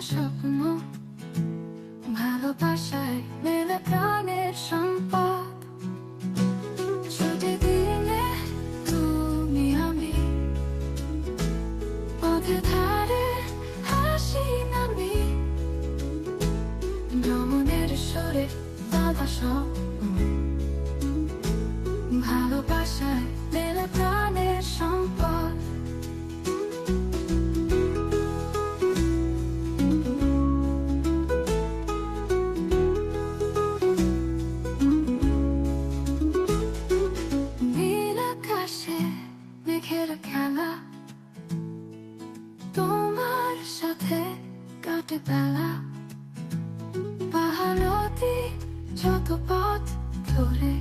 স্বপ্ন ভালোবাসায় মেলে প্রাণের সম্পদ। ছুটির দিনে তুমি আমি পথের ধারে হাসি নামি, ভ্রমণের সুরে বাঁধা স্বপ্ন ভালোবাসায় মেলে প্রাণের সম্পদ। নীল আকাশে মেঘের খেলা, তোমার সাথে কাটে বেলা। পাহাড় নদী যত পথ ধরে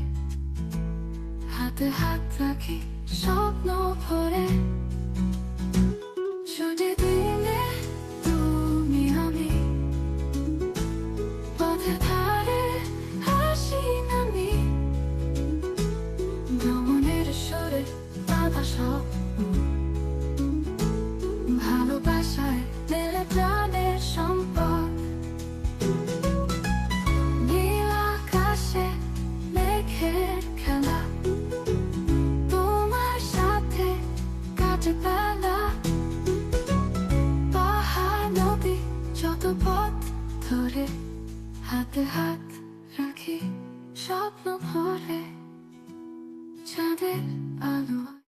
হাতে হাত রাখি স্বপ্ন ভরে।